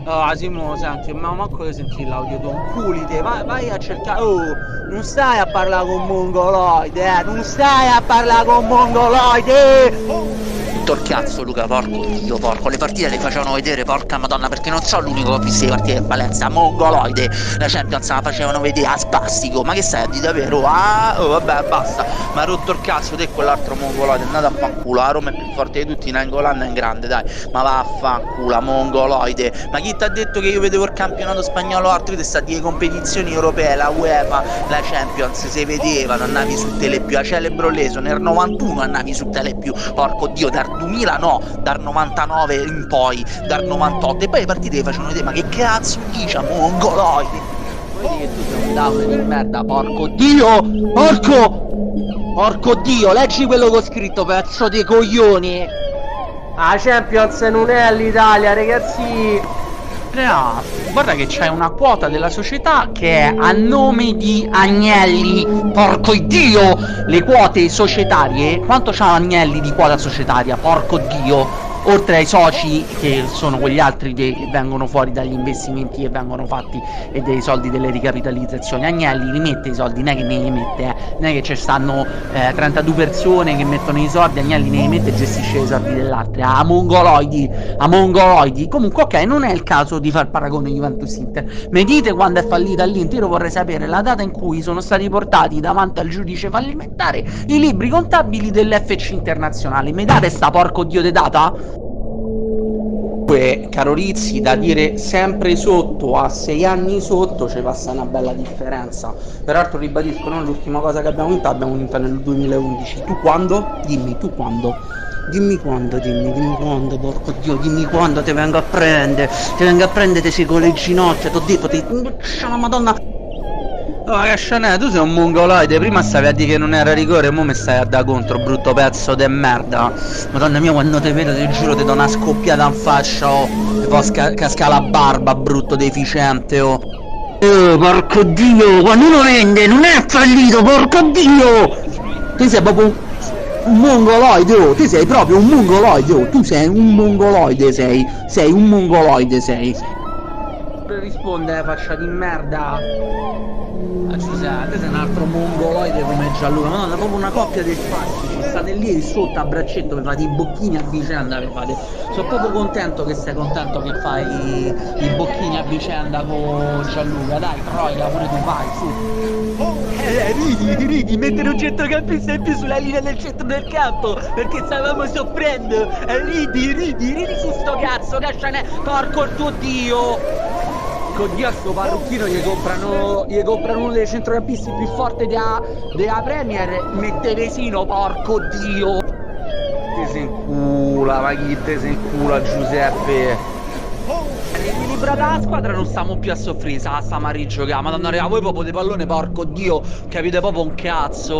Ah, Simo, senti, ma manco di sentire l'audio tu, culite, vai a cercare. Oh, non stai a parlare con mongoloide, non stai a parlare con mongoloide! Tutto il cazzo, Luca, porco dio, porco. Le partite le facevano vedere, porca madonna, perché non sono l'unico che ho visto le partite del Valencia. Mongoloide, la Champions la facevano vedere a spastico. Ma che sai, a di davvero? Ah, oh, vabbè, basta. Ma ha rotto il cazzo te quell'altro mongoloide. È andato a fanculo. La Roma è più forte di tutti, Nangolan è in grande, dai. Ma vaffanculo, mongoloide. Ma chi ti ha detto che io vedevo il campionato spagnolo altro? Te sta di competizioni europee, la UEFA, la Champions, si vedevano, andavi su Telepiù. A Celebro Leso nel 91 andavi su Telepiù. Porco dio, dal 2000 no, dal 99 in poi, dal 98, e poi le partite le facevano vedere, ma che cazzo dice, mongoloidi? Vedi che tu sei un down di merda, porco dio! Porco dio, leggi quello che ho scritto, pezzo di coglioni! La Champions non è all'Italia, ragazzi! Guarda che c'è una quota della società che è a nome di Agnelli. Porco dio! Le quote societarie. Quanto c'ha Agnelli di quota societaria? Porco dio! Oltre ai soci, che sono quegli altri che vengono fuori dagli investimenti che vengono fatti e dei soldi delle ricapitalizzazioni, Agnelli rimette i soldi, non è che ne li mette, non è che ci stanno 32 persone che mettono i soldi, Agnelli ne li mette e gestisce i soldi dell'altre. A mongoloidi. Comunque, ok, non è il caso di far paragone Juventus-Inter. Mi dite quando è fallita l'Inter? Io vorrei sapere la data in cui sono stati portati davanti al giudice fallimentare i libri contabili dell'FC Internazionale. Mi date sta porco dio de data? Caro Rizzi, da dire sempre sotto a 6 anni sotto ci passa una bella differenza. Peraltro ribadisco, non l'ultima cosa che abbiamo vinto nel 2011. Tu quando? Dimmi, tu quando? Dimmi quando, porco dio, dimmi quando ti vengo a prendere. Ti vengo a prendere, sei con le ginocchia, t'ho detto, la madonna. Oh, che scenè, tu sei un mongoloide, prima stavi a dire che non era rigore, mo mi stai a da contro, brutto pezzo de merda. Madonna mia, quando ti vedo ti giuro ti do una scoppiata in faccia, oh. Ti fa casca la barba, brutto deficiente, oh. Porco dio, quando uno vende non è fallito, porco dio! Tu sei proprio un mongoloide, oh, tu sei proprio un mongoloide, oh, tu sei un mongoloide, sei un mongoloide, sei. Risponde, faccia di merda. Giuseppe, te sei un altro mongoloide come Gianluca, madonna, proprio una coppia di spastici, state lì sotto a braccetto, vi fate i bocchini a vicenda, vi fate. Sono proprio contento che sei contento che fai i bocchini a vicenda con Gianluca, dai, Troia, pure tu vai, su. Ridi, mettere un centrocampista in più sulla linea del centro del campo, perché stavamo soffrendo. Ridi su sto cazzo, cacciane, porco il tuo dio. Con Dio a sto parrucchino gli comprano uno dei centrocampisti più forti della Premier, mette Vesino, porco Dio. Te sei in culo, ma chi te sei in culo, Giuseppe? L'equilibrata la squadra non stiamo più a soffrire, stiamo a rigiocare, madonna, voi proprio di pallone, porco Dio, capite proprio un cazzo.